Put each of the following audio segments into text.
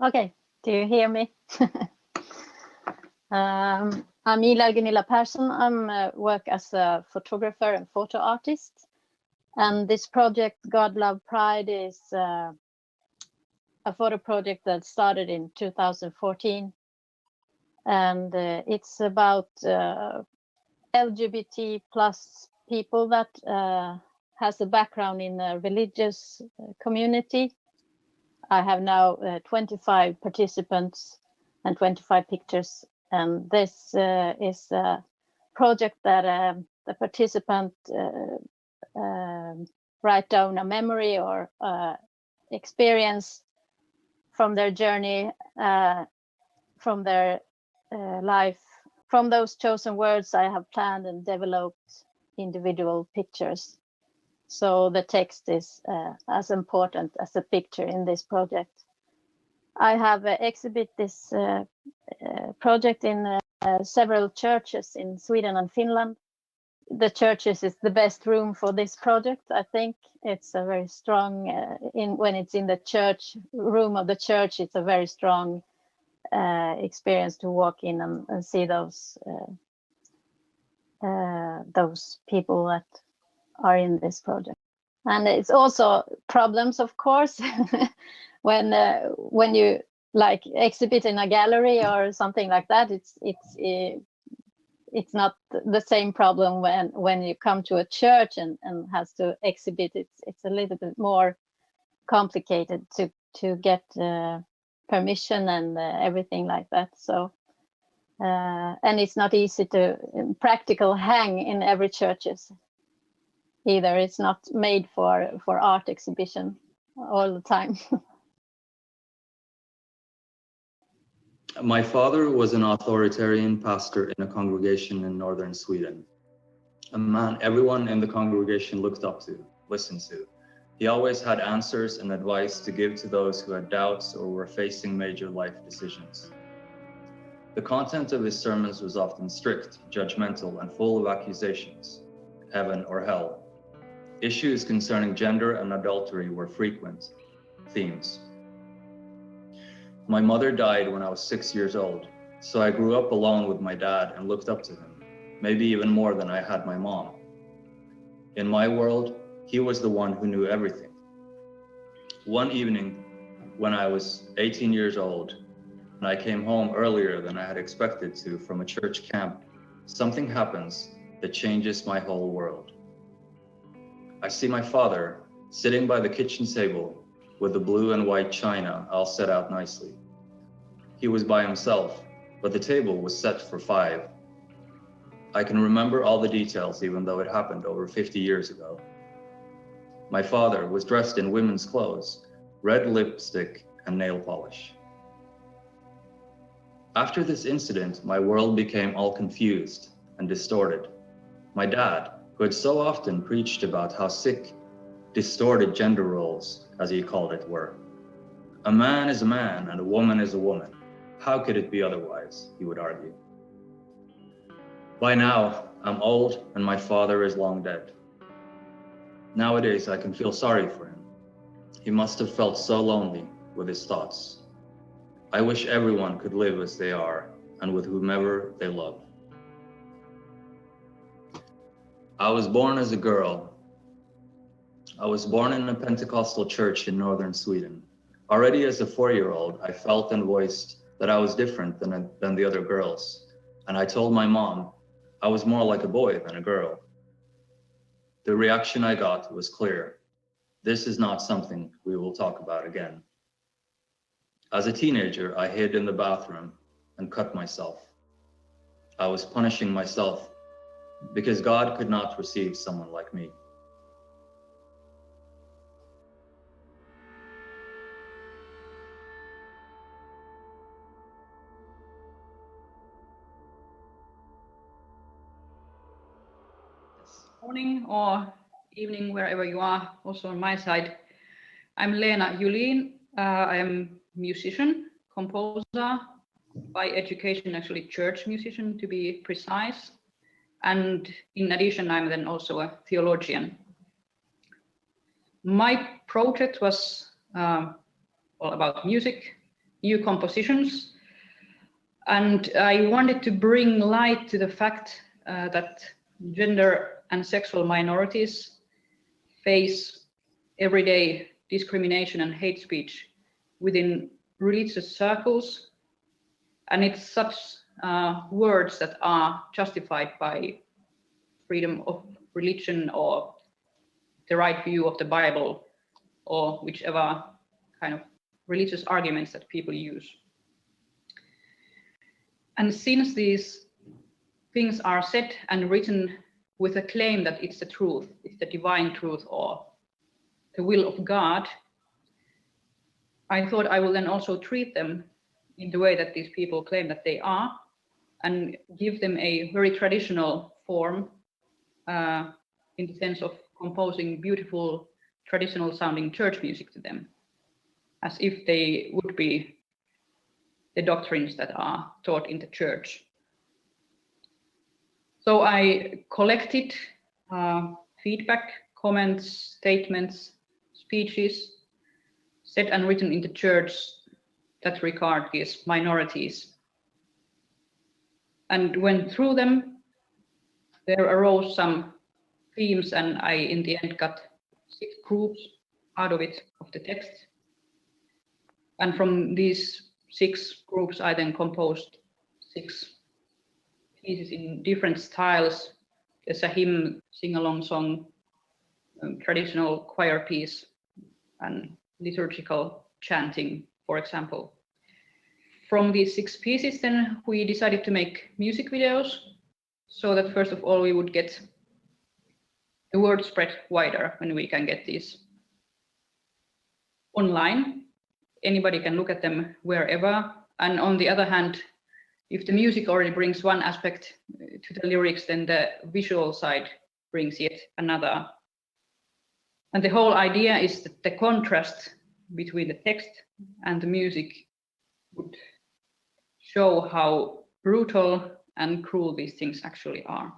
Okay, do you hear me? I'm Ilar Gunilla Persson. I work as a photographer and photo artist. And this project, God Love Pride, is a photo project that started in 2014. And it's about LGBT plus people that has a background in a religious community. I have now 25 participants and 25 pictures. And this is a project that the participant write down a memory or experience from their journey, from their life. From those chosen words, I have planned and developed individual pictures. So the text is as important as the picture in this project. I have exhibited this project in several churches in Sweden and Finland. The churches is the best room for this project. I think it's a very strong, when it's in the church room of the church, it's a very strong experience to walk in and see those people that are in this project. And it's also problems, of course, when you like exhibit in a gallery or something like that. It's not the same problem when you come to a church and has to exhibit. It's a little bit more complicated to get permission and everything like that. So and it's not easy to practical hang in every churches either. It's not made for art exhibition all the time. My father was an authoritarian pastor in a congregation in northern Sweden. A man everyone in the congregation looked up to, listened to. He always had answers and advice to give to those who had doubts or were facing major life decisions. The content of his sermons was often strict, judgmental, and full of accusations, heaven or hell. Issues concerning gender and adultery were frequent themes. My mother died when I was 6 years old, so I grew up alone with my dad and looked up to him, maybe even more than I had my mom. In my world, he was the one who knew everything. One evening, when I was 18 years old, and I came home earlier than I had expected to from a church camp, something happens that changes my whole world. I see my father sitting by the kitchen table with the blue and white china all set out nicely. He was by himself, but the table was set for 5. I can remember all the details even though it happened over 50 years ago. My father was dressed in women's clothes, red lipstick and nail polish. After this incident, my world became all confused and distorted. My dad, who had so often preached about how sick, distorted gender roles, as he called it, were. A man is a man and a woman is a woman. How could it be otherwise, he would argue. By now, I'm old and my father is long dead. Nowadays, I can feel sorry for him. He must have felt so lonely with his thoughts. I wish everyone could live as they are and with whomever they love. I was born as a girl. I was born in a Pentecostal church in northern Sweden. Already as a 4-year-old, I felt and voiced that I was different than the other girls. And I told my mom I was more like a boy than a girl. The reaction I got was clear. This is not something we will talk about again. As a teenager, I hid in the bathroom and cut myself. I was punishing myself because God could not receive someone like me. Morning or evening, wherever you are, also on my side. I'm Leena Julin. I am musician, composer, by education, actually church musician to be precise. And in addition, I'm then also a theologian. My project was all about music, new compositions. And I wanted to bring light to the fact that gender and sexual minorities face everyday discrimination and hate speech within religious circles. And it's such words that are justified by freedom of religion or the right view of the Bible or whichever kind of religious arguments that people use. And since these things are said and written with a claim that it's the truth, it's the divine truth or the will of God, I thought I will then also treat them in the way that these people claim that they are and give them a very traditional form in the sense of composing beautiful traditional sounding church music to them, as if they would be the doctrines that are taught in the church. So I collected feedback, comments, statements, speeches said and written in the church that regard these minorities, and went through them. There arose some themes, and I in the end got 6 groups out of it, of the text. And from these 6 groups I then composed 6 pieces in different styles. There's a hymn, sing-along song, traditional choir piece, and liturgical chanting, for example. From these 6 pieces then we decided to make music videos, so that first of all we would get the word spread wider when we can get these online. Anybody can look at them wherever. And on the other hand, if the music already brings one aspect to the lyrics, then the visual side brings yet another. And the whole idea is that the contrast between the text and the music would show how brutal and cruel these things actually are.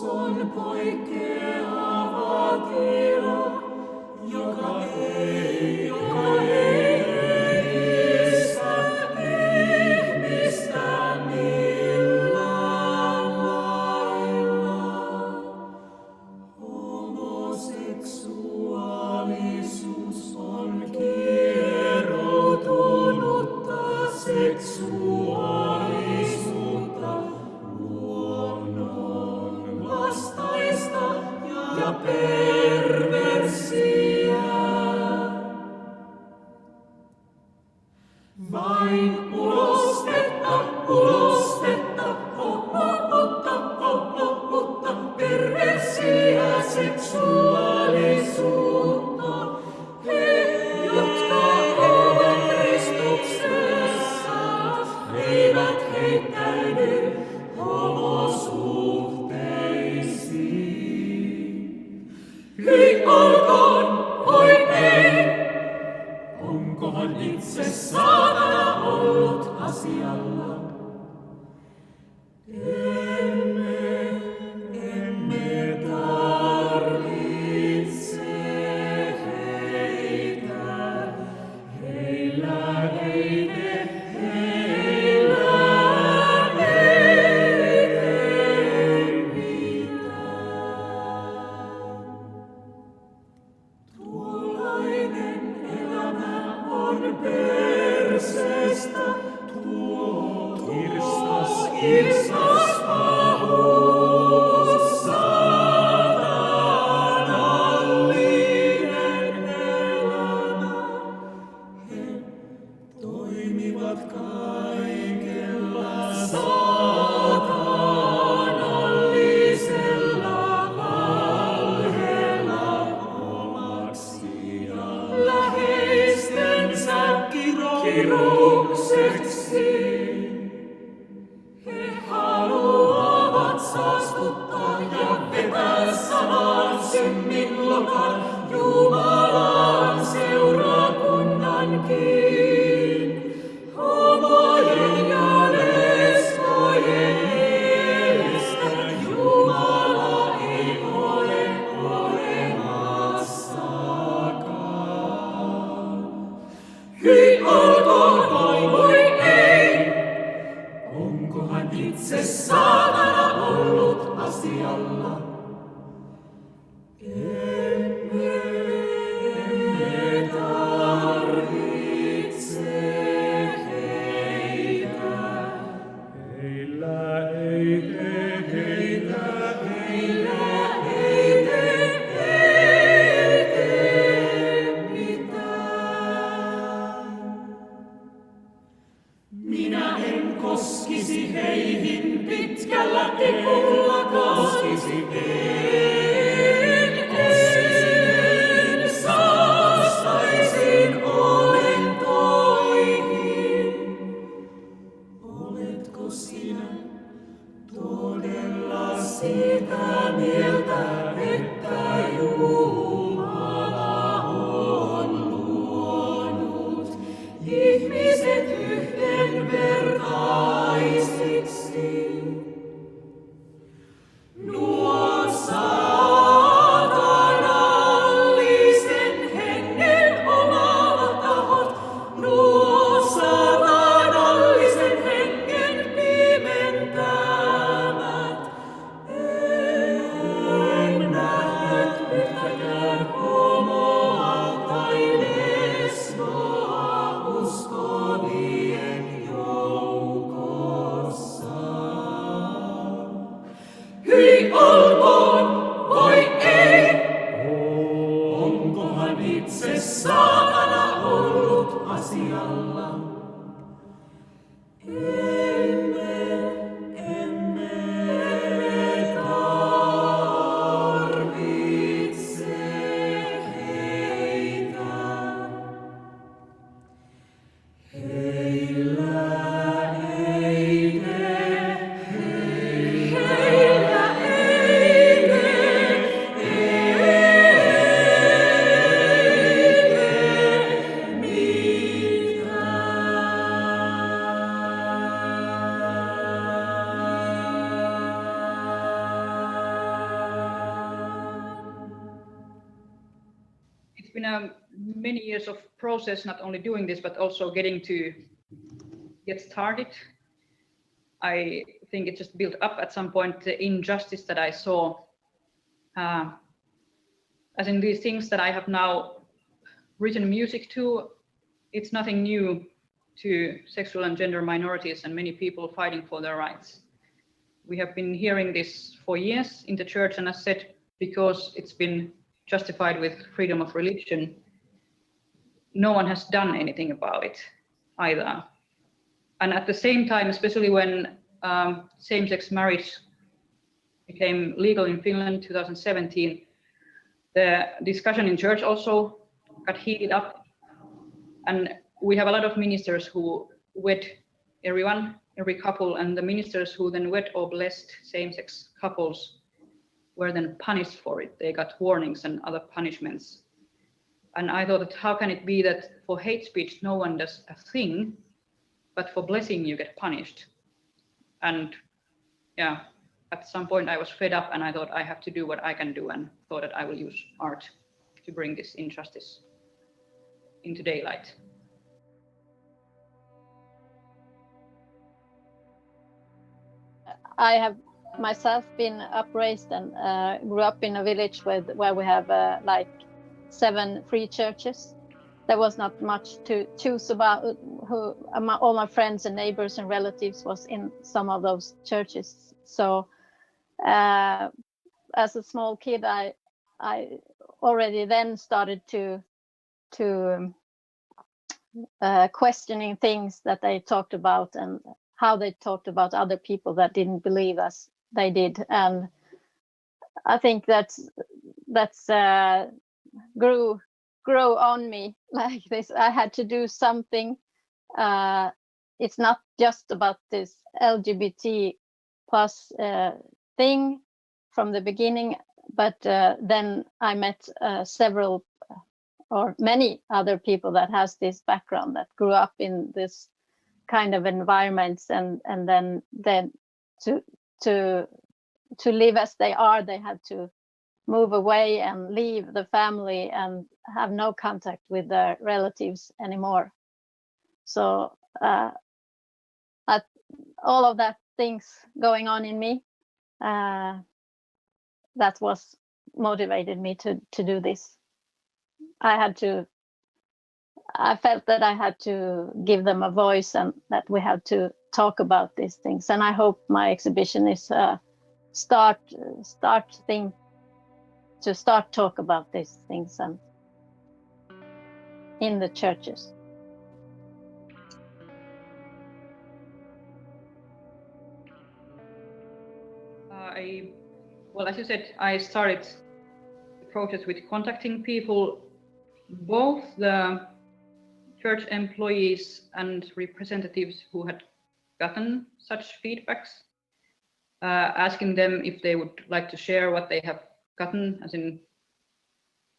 On poikkeava tila, joka ei edistä ihmistä millään lailla. Homoseksuaalisuus on kieroutunutta seksuaalisuutta, vastaista ja perversiä. Vain ulostetta, perversiä seksuaalisuutta. He, jotka ovat Kristuksessa, eivät heittäydy homosuhteisiin. Hyi olkoon, oi ei! Onkohan itse saatana ollut asialla? Emme tarvitse heitä. Heillä ei Kirstas pahuus, saatanallinen elämä. He toimivat kaikella saatanallisella valheella omaksi ja läheistensä kirukseksi. He haluavat itse saatana ollut asialla. Emme tarvitse heitä. Heillä ei tee mitään. Minä en koskisi heihin pitkällä tikullakaan. Koskisi en saastaisin olentoihin. Oletko sinä todella sitä mieltä, että Jumala on luonut ihmiset yhdenvertaisiksi? Nuo saatanallisen hengen omaavat tahot, nuo saatanallisen hengen pimentämät. En nähnyt yhtäkään homoa tai lesboa uskovien joukossa. Hyi olkoon, voi ei! Onkohan itse saatana ollut asialla? Emme tarvitse heitä. Heillä ei It's been a many years of process, not only doing this, but also getting to get started. I think it just built up at some point the injustice that I saw, as in these things that I have now written music to. It's nothing new to sexual and gender minorities and many people fighting for their rights. We have been hearing this for years in the church, and as said, because it's been justified with freedom of religion, no one has done anything about it either. And at the same time, especially when same-sex marriage became legal in Finland in 2017, the discussion in church also got heated up. And we have a lot of ministers who wed everyone, every couple, and the ministers who then wed or blessed same-sex couples were then punished for it. They got warnings and other punishments. And I thought, that how can it be that for hate speech no one does a thing, but for blessing you get punished? And yeah, at some point I was fed up and I thought I have to do what I can do, and thought that I will use art to bring this injustice into daylight. I have myself been upraised and grew up in a village where we have like 7 free churches. There was not much to choose about. All my friends and neighbors and relatives was in some of those churches. So as a small kid, I already then started to questioning things that they talked about and how they talked about other people that didn't believe as they did. And I think that's grew on me like this. I had to do something. It's not just about this LGBT plus thing from the beginning, but then I met several or many other people that has this background, that grew up in this kind of environments, and then to live as they are, they had to move away and leave the family and have no contact with their relatives anymore. So all of that things going on in me. That was motivated me to do this. I felt that I had to give them a voice and that we had to talk about these things. And I hope my exhibition is a start talk about these things and in the churches. Well, as you said, I started the process with contacting people, both the church employees and representatives who had gotten such feedbacks, asking them if they would like to share what they have gotten, as in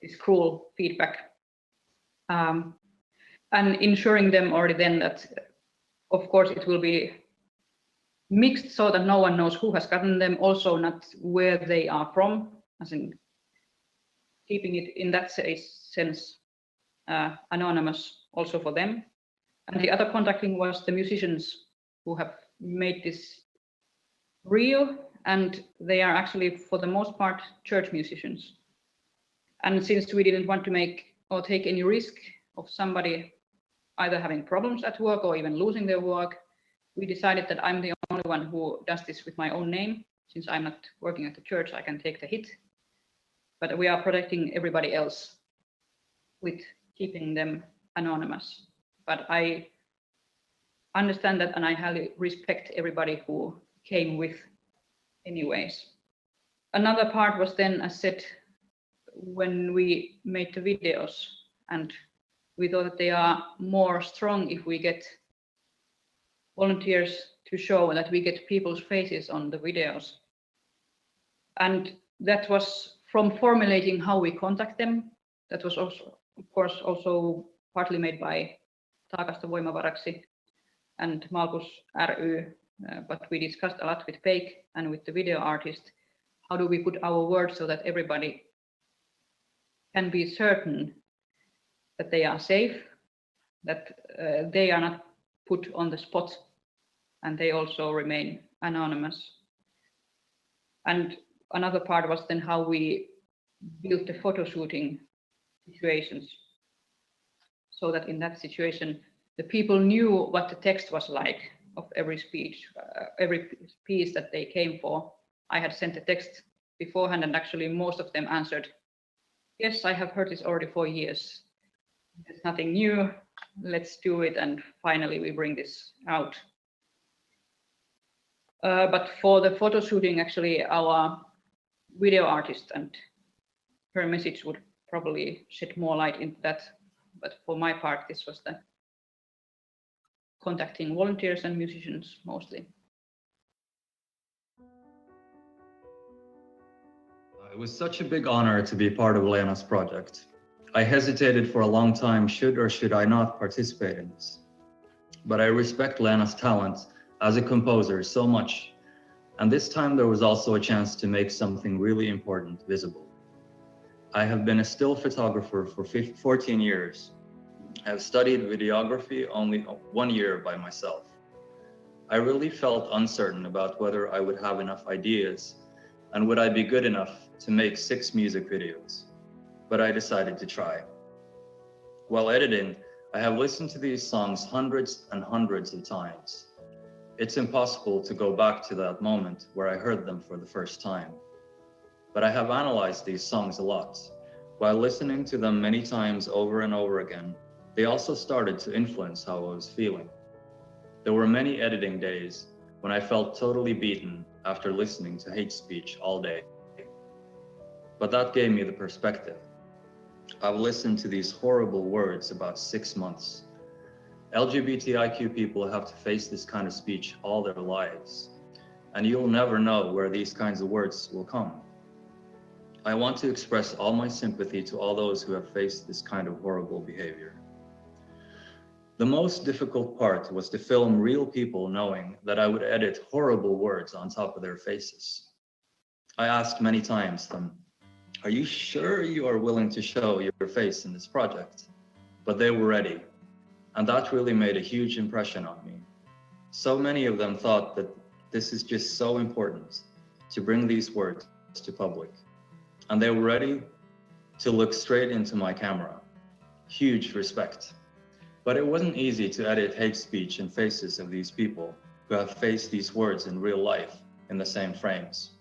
this cruel feedback, and ensuring them already then that, of course, it will be mixed so that no one knows who has gotten them, also not where they are from, as in keeping it in that sense anonymous also for them. And the other contacting was the musicians who have made this real, and they are actually for the most part church musicians. And since we didn't want to make or take any risk of somebody either having problems at work or even losing their work, we decided that I'm the only one who does this with my own name. Since I'm not working at the church, I can take the hit. But we are protecting everybody else with keeping them anonymous. But I understand that, and I highly respect everybody who came with anyways. Another part was then, as said, when we made the videos, and we thought that they are more strong if we get volunteers to show that we get people's faces on the videos. And that was from formulating how we contact them. That was also, of course, also partly made by Taakasta Voimavaraksi and Malkus ry, but we discussed a lot with Peik and with the video artist. How do we put our words so that everybody can be certain that they are safe, that they are not put on the spot, and they also remain anonymous. And another part was then how we built the photo shooting situations, so that in that situation the people knew what the text was like of every speech, every piece that they came for. I had sent the text beforehand, and actually most of them answered, yes, I have heard this already for years. There's nothing new, let's do it, and finally we bring this out. But for the photo shooting, actually our video artist and her message would probably shed more light into that. But for my part, this was the contacting volunteers and musicians mostly. It was such a big honor to be part of Leena's project. I hesitated for a long time, should or should I not participate in this. But I respect Leena's talent as a composer so much. And this time there was also a chance to make something really important visible. I have been a still photographer for 14 years. I have studied videography only 1 year by myself. I really felt uncertain about whether I would have enough ideas and would I be good enough to make 6 music videos. But I decided to try. While editing, I have listened to these songs hundreds and hundreds of times. It's impossible to go back to that moment where I heard them for the first time. But I have analyzed these songs a lot. While listening to them many times over and over again, they also started to influence how I was feeling. There were many editing days when I felt totally beaten after listening to hate speech all day. But that gave me the perspective. I've listened to these horrible words about 6 months. LGBTIQ people have to face this kind of speech all their lives, and you'll never know where these kinds of words will come. I want to express all my sympathy to all those who have faced this kind of horrible behavior. The most difficult part was to film real people knowing that I would edit horrible words on top of their faces. I asked many times them, are you sure you are willing to show your face in this project? But they were ready. And that really made a huge impression on me. So many of them thought that this is just so important to bring these words to public. And they were ready to look straight into my camera. Huge respect. But it wasn't easy to edit hate speech and faces of these people who have faced these words in real life in the same frames.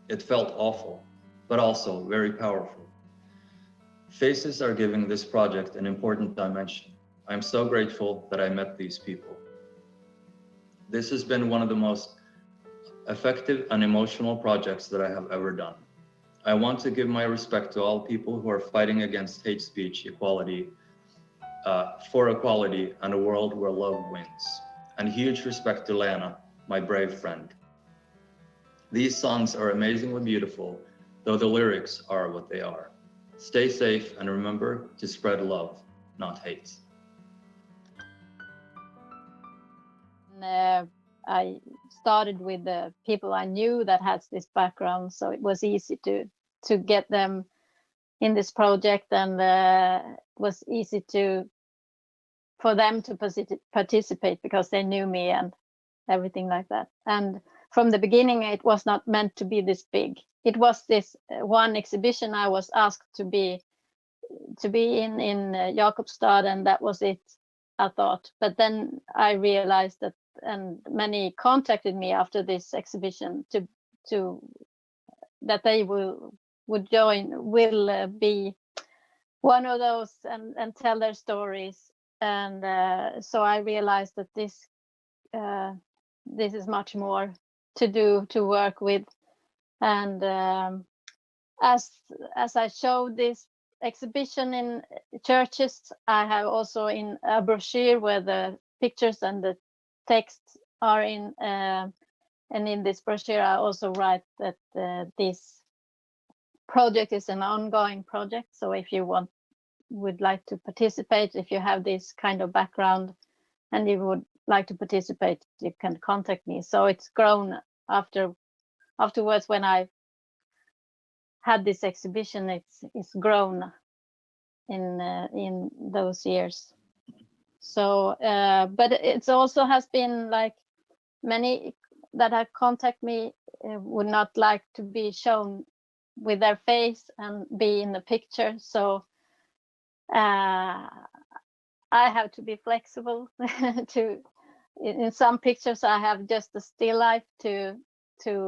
It felt awful, but also very powerful. Faces are giving this project an important dimension. I'm so grateful that I met these people. This has been one of the most effective and emotional projects that I have ever done. I want to give my respect to all people who are fighting against hate speech, equality, for equality and a world where love wins. And huge respect to Leena, my brave friend. These songs are amazingly beautiful, though the lyrics are what they are. Stay safe and remember to spread love, not hate. I started with the people I knew that has this background, so it was easy to get them in this project, and it was easy for them to participate because they knew me and everything like that. And from the beginning, it was not meant to be this big. It was this one exhibition I was asked to be in Jakobstad, and that was it, I thought. But then I realized that, and many contacted me after this exhibition to that they will be one of those and tell their stories. And so I realized that this is much more to work with. And as I showed this exhibition in churches, I have also in a brochure where the pictures and the texts are in, and in this brochure I also write that this project is an ongoing project. So if you would like to participate, if you have this kind of background and you would like to participate, you can contact me. So it's grown afterwards. When I had this exhibition, it's grown in those years. So but it also has been like many that have contacted me would not like to be shown with their face and be in the picture. So I have to be flexible. In some pictures I have just a still life to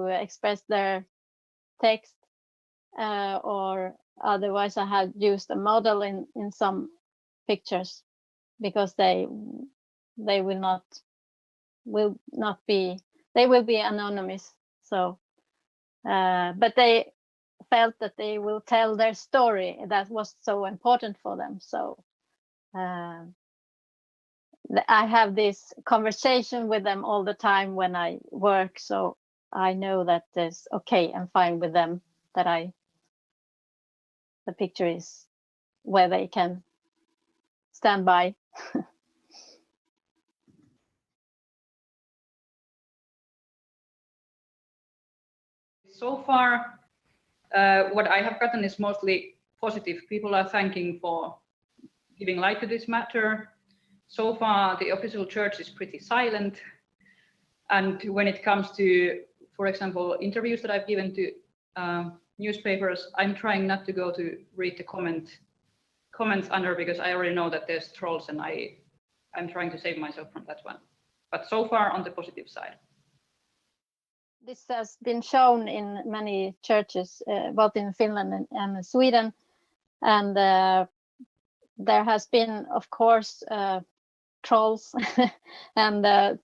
express their text, or otherwise I have used a model in some pictures, because they will be anonymous. So but they felt that they will tell their story. That was so important for them. So I have this conversation with them all the time when I work, so I know that there's okay, I'm fine with them, that the picture is where they can stand by. So far, what I have gotten is mostly positive. People are thanking for giving light to this matter. So far, the official church is pretty silent. And when it comes to, for example, interviews that I've given to newspapers, I'm trying not to go to read the comments under, because I already know that there's trolls, and I'm trying to save myself from that one. But so far, on the positive side. This has been shown in many churches, both in Finland and Sweden. And there has been, of course, trolls and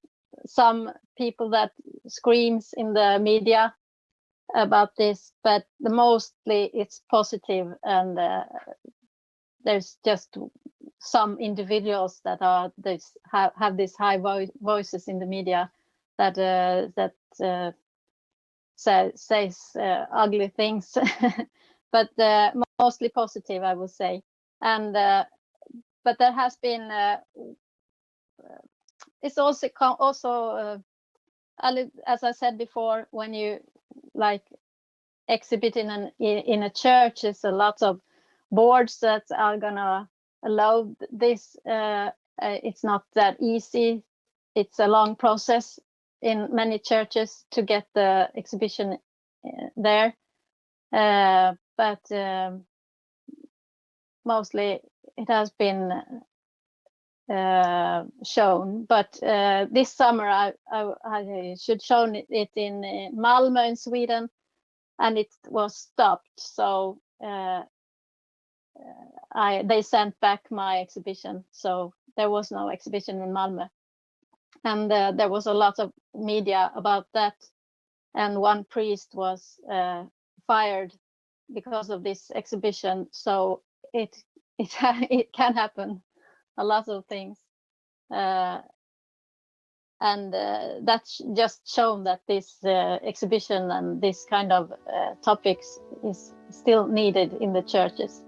some people that screams in the media about this, but mostly it's positive, and there's just some individuals that have these high voices in the media that says ugly things, but mostly positive, I would say. And but there has been it's also as I said before, when you like exhibit in a church, it's a lot of boards that are gonna allow this. It's not that easy. It's a long process, in many churches to get the exhibition there, but mostly it has been shown. But this summer I should shown it in Malmö in Sweden, and it was stopped. So they sent back my exhibition, so there was no exhibition in Malmö. And there was a lot of media about that, and one priest was fired because of this exhibition. So it can happen, a lot of things, and that's just shown that this exhibition and this kind of topics is still needed in the churches.